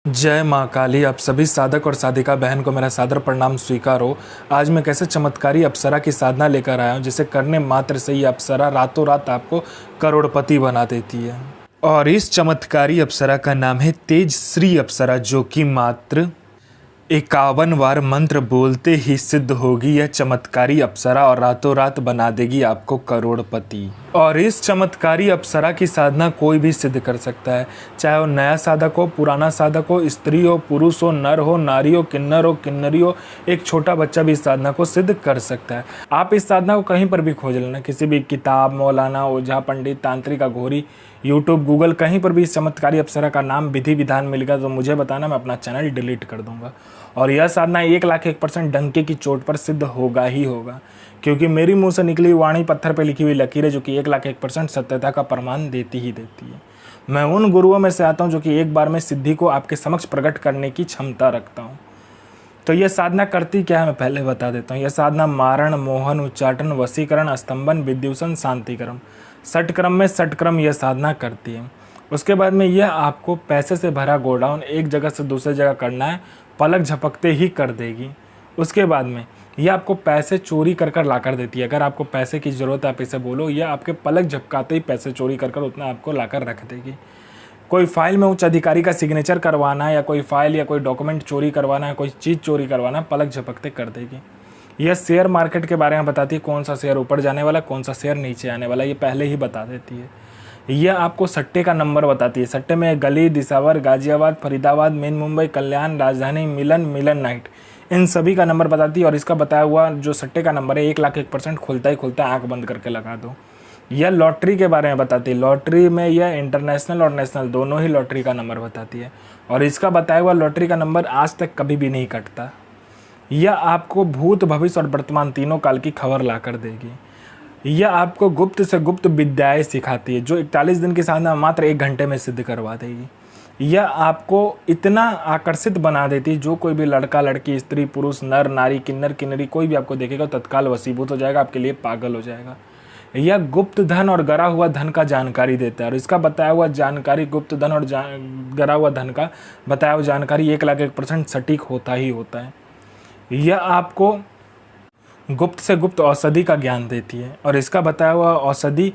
जय माँ काली। आप सभी साधक और साधिका बहन को मेरा सादर प्रणाम स्वीकार हो। आज मैं कैसे चमत्कारी अप्सरा की साधना लेकर आया हूँ जिसे करने मात्र से ही अप्सरा रातों रात आपको करोड़पति बना देती है। और इस चमत्कारी अप्सरा का नाम है तेजश्री अप्सरा, जो कि मात्र 51 बार मंत्र बोलते ही सिद्ध होगी यह चमत्कारी अप्सरा और रातों रात बना देगी आपको करोड़पति। और इस चमत्कारी अप्सरा की साधना कोई भी सिद्ध कर सकता है, चाहे वो नया साधक हो, पुराना साधक हो, स्त्री हो, पुरुष हो, नर हो, नारी हो, किन्नरी हो, एक छोटा बच्चा भी इस साधना को सिद्ध कर सकता है। आप इस साधना को कहीं पर भी खोज लेना, किसी भी किताब, मौलाना, ओझा, पंडित, तांत्रिक, अघोरी, यूट्यूब, गूगल, कहीं पर भी इस चमत्कारी अप्सरा का नाम, विधि विधान मिलेगा तो मुझे बताना, मैं अपना चैनल डिलीट कर दूंगा। और यह साधना 1,01% डंके की चोट पर सिद्ध होगा ही होगा, क्योंकि मेरी मुंह से निकली वाणी पत्थर पर लिखी हुई लकीरें जो कि 1,01% सत्यता का प्रमाण देती ही देती है। मैं उन गुरुओं में से आता हूं जो कि एक बार में सिद्धि को आपके समक्ष प्रकट करने की क्षमता रखता हूं। तो यह साधना करती क्या है मैं पहले बता देता हूँ। यह साधना मारण, मोहन, उच्चाटन, वशीकरण, स्तंभन, विद्युषण, शांतिक्रम, षटक्रम में षटक्रम यह साधना करती है। उसके बाद में यह आपको पैसे से भरा गोडाउन एक जगह से दूसरी जगह करना है, पलक झपकते ही कर देगी। उसके बाद में यह आपको पैसे चोरी कर कर ला कर देती है। अगर आपको पैसे की ज़रूरत है आप इसे बोलो, यह आपके पलक झपकाते ही पैसे चोरी कर कर उतना आपको ला कर रख देगी। कोई फाइल में उच्च अधिकारी का सिग्नेचर करवाना है, या कोई फाइल या कोई डॉक्यूमेंट चोरी करवाना है, कोई चीज़ चोरी करवाना है, पलक झपकते कर देगी। यह शेयर मार्केट के बारे में बताती है, कौन सा शेयर ऊपर जाने वाला, कौन सा शेयर नीचे आने वाला, ये पहले ही बता देती है। यह आपको सट्टे का नंबर बताती है। सट्टे में गली, दिसावर, गाजियाबाद, फरीदाबाद, मेन मुंबई, कल्याण, राजधानी, मिलन नाइट, इन सभी का नंबर बताती है। और इसका बताया हुआ जो सट्टे का नंबर है 1,01% खुलता ही खुलता है, आँख बंद करके लगा दो। यह लॉटरी के बारे में बताती है। लॉटरी में यह इंटरनेशनल और नेशनल दोनों ही लॉटरी का नंबर बताती है। और इसका बताया हुआ लॉटरी का नंबर आज तक कभी भी नहीं कटता। यह आपको भूत, भविष्य और वर्तमान तीनों काल की खबर ला कर देगी। यह आपको गुप्त से गुप्त विद्याएं सिखाती है, जो 41 दिन की साधना मात्र 1 घंटे में सिद्ध करवा देगी। यह आपको इतना आकर्षित बना देती है, जो कोई भी लड़का, लड़की, स्त्री, पुरुष, नर, नारी, किन्नरी कोई भी आपको देखेगा तत्काल वशीभूत हो जाएगा, आपके लिए पागल हो जाएगा। यह गुप्त धन और गरा हुआ धन का जानकारी देता है। और इसका बताया हुआ जानकारी, गुप्त धन और गरा हुआ धन का बताया हुआ जानकारी 1,01% सटीक होता ही होता है। यह आपको गुप्त से गुप्त औषधि का ज्ञान देती है। और इसका बताया हुआ औषधि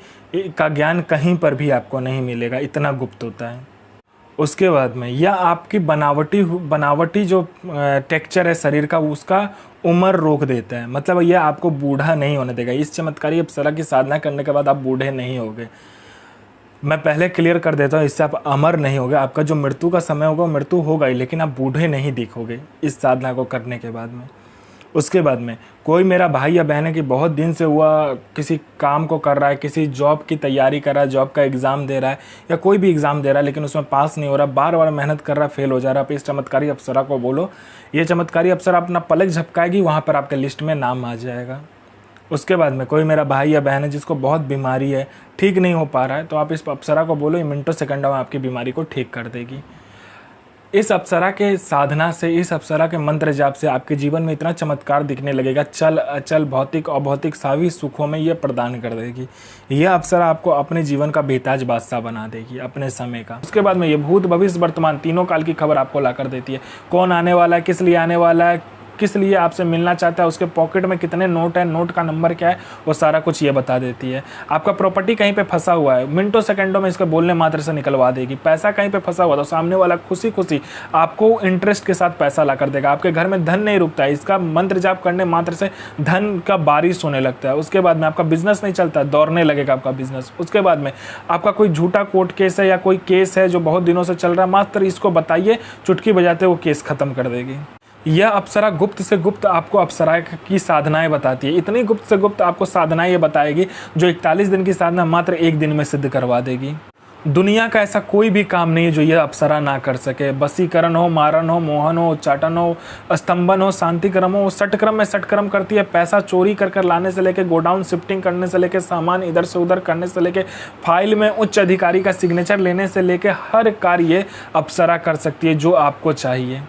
का ज्ञान कहीं पर भी आपको नहीं मिलेगा, इतना गुप्त होता है। उसके बाद में यह आपकी बनावटी जो टेक्सचर है शरीर का, उसका उम्र रोक देता है। मतलब यह आपको बूढ़ा नहीं होने देगा। इस चमत्कारी अप्सरा की साधना करने के बाद आप बूढ़े नहीं होगे। मैं पहले क्लियर कर देता हूँ, इससे आप अमर नहीं होगे। आपका जो मृत्यु का समय होगा मृत्यु होगा ही, लेकिन आप बूढ़े नहीं दिखोगे इस साधना को करने के बाद में। उसके बाद में कोई मेरा भाई या बहन है कि बहुत दिन से हुआ किसी काम को कर रहा है, किसी जॉब की तैयारी कर रहा है, जॉब का एग्ज़ाम दे रहा है या कोई भी एग्ज़ाम दे रहा है, लेकिन उसमें पास नहीं हो रहा, बार बार मेहनत कर रहा है, फेल हो जा रहा है। आप इस चमत्कारी अप्सरा को बोलो, ये चमत्कारी अप्सरा अपना पलक झपकाएगी, वहाँ पर आपके लिस्ट में नाम आ जाएगा। उसके बाद में कोई मेरा भाई या बहन है जिसको बहुत बीमारी है, ठीक नहीं हो पा रहा है, तो आप इस अप्सरा को बोलो, ये मिनटों सेकंडों में आपकी बीमारी को ठीक कर देगी। इस अप्सरा के साधना से, इस अप्सरा के मंत्र जाप से आपके जीवन में इतना चमत्कार दिखने लगेगा, चल अचल, भौतिक अभौतिक सभी सुखों में ये प्रदान कर देगी। यह अप्सरा आपको अपने जीवन का बेताज बादशाह बना देगी, अपने समय का। उसके बाद में ये भूत, भविष्य, वर्तमान तीनों काल की खबर आपको ला कर देती है। कौन आने वाला है, किस लिए आने वाला है, किस लिए आपसे मिलना चाहता है, उसके पॉकेट में कितने नोट है, नोट का नंबर क्या है, वो सारा कुछ ये बता देती है। आपका प्रॉपर्टी कहीं पे फंसा हुआ है, मिनटों सेकंडों में इसके बोलने मात्र से निकलवा देगी। पैसा कहीं पे फंसा हुआ तो सामने वाला खुशी खुशी आपको इंटरेस्ट के साथ पैसा ला कर देगा। आपके घर में धन नहीं रुकता है, इसका मंत्र जाप करने मात्र से धन का बारिश होने लगता है। उसके बाद में आपका बिजनेस नहीं चलता, दौड़ने लगेगा आपका बिजनेस। उसके बाद में आपका कोई झूठा कोर्ट केस है या कोई केस है जो बहुत दिनों से चल रहा है, मात्र इसको बताइए, चुटकी बजाते वो केस खत्म कर देगी। यह अप्सरा गुप्त से गुप्त आपको अप्सरा की साधनाएं बताती है। इतनी गुप्त से गुप्त आपको साधनाएं ये बताएगी जो 41 दिन की साधना मात्र 1 दिन में सिद्ध करवा देगी। दुनिया का ऐसा कोई भी काम नहीं है जो यह अप्सरा ना कर सके। वशीकरण हो, मारण हो, मोहन हो, उच्चाटन हो, स्तंभन हो, शांतिक्रम हो, षटक्रम में षटक्रम करती है। पैसा चोरी कर कर लाने से लेके, गोडाउन शिफ्टिंग करने से लेके, सामान इधर से उधर करने से लेके, फाइल में उच्च अधिकारी का सिग्नेचर लेने से लेके हर कार्य अप्सरा कर सकती है जो आपको चाहिए।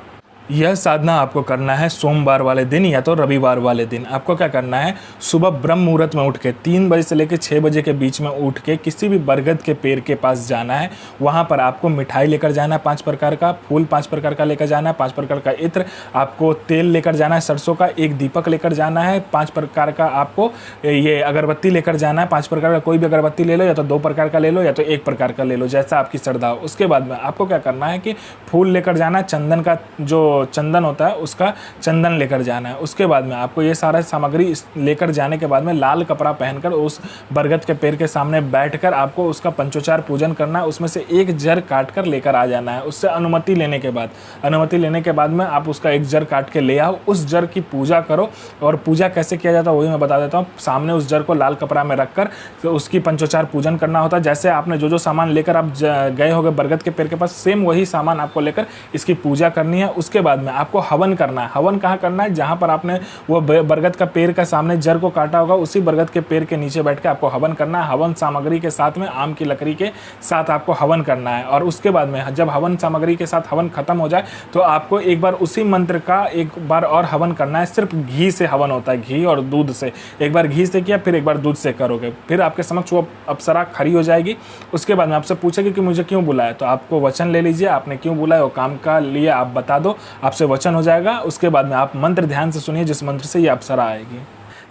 यह साधना आपको करना है सोमवार वाले दिन या तो रविवार वाले दिन। आपको क्या करना है, सुबह ब्रह्म मुहूर्त में उठ के 3 बजे से लेकर 6 बजे के बीच में उठ के किसी भी बरगद के पेड़ के पास जाना है। वहाँ पर आपको मिठाई लेकर जाना है 5 प्रकार का, फूल 5 प्रकार का लेकर जाना है, 5 प्रकार का इत्र, आपको तेल लेकर जाना है सरसों का, एक दीपक लेकर जाना है, 5 प्रकार का आपको ये अगरबत्ती लेकर जाना है। 5 प्रकार का कोई भी अगरबत्ती ले लो, या तो 2 प्रकार का ले लो, या तो 1 प्रकार का ले लो, जैसा आपकी श्रद्धा हो। उसके बाद में आपको क्या करना है कि फूल लेकर जाना है, चंदन का जो चंदन होता है उसका चंदन लेकर जाना है। उसके बाद में आपको ये सारा सामग्री लेकर जाने के बाद में लाल कपड़ा पहनकर उस बरगद के पेड़ के सामने बैठकर आपको उसका पंचोचार पूजन करना है। उसमें से एक जर काट कर लेकर आ जाना है। उससे अनुमति लेने के बाद में आप उसका एक जर काट के ले आओ, उस जर की पूजा करो। और पूजा कैसे किया जाता है वही मैं बता देता हूँ। सामने उस जर को लाल कपड़ा में रखकर तो उसकी पंचोचार पूजन करना होता है। जैसे आपने जो सामान लेकर आप गए होगे बरगद के पेड़ के पास, सेम वही सामान आपको लेकर इसकी पूजा करनी है। उसके बाद में आपको हवन करना है। हवन कहाँ करना है, जहाँ पर आपने वो बरगद का पेड़ का सामने जर को काटा होगा उसी बरगद के पेड़ के नीचे बैठ के आपको हवन करना है। हवन सामग्री के साथ में आम की लकड़ी के साथ आपको हवन करना है। और उसके बाद में जब हवन सामग्री के साथ हवन खत्म हो जाए तो आपको एक बार उसी मंत्र का एक बार और हवन करना है। सिर्फ घी से हवन होता है, घी और दूध से। एक बार घी से किया, फिर एक बार दूध से करोगे, फिर आपके समक्ष वो अप्सरा खड़ी हो जाएगी। उसके बाद में आपसे पूछेगी कि मुझे क्यों बुलाया, तो आपको वचन ले लीजिए, आपने क्यों बुलाया, वो काम का लिए आप बता दो, आपसे वचन हो जाएगा। उसके बाद में आप मंत्र ध्यान से सुनिए, जिस मंत्र से ये अप्सरा आएगी।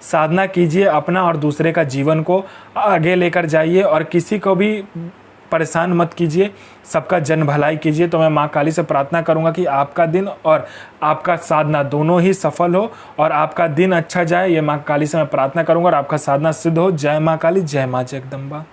साधना कीजिए, अपना और दूसरे का जीवन को आगे लेकर जाइए और किसी को भी परेशान मत कीजिए, सबका जन भलाई कीजिए। तो मैं माँ काली से प्रार्थना करूँगा कि आपका दिन और आपका साधना दोनों ही सफल हो और आपका दिन अच्छा जाए। ये माँ काली से मैं प्रार्थना करूँगा और आपका साधना सिद्ध हो। जय माँ काली, जय माँ जगदम्बा।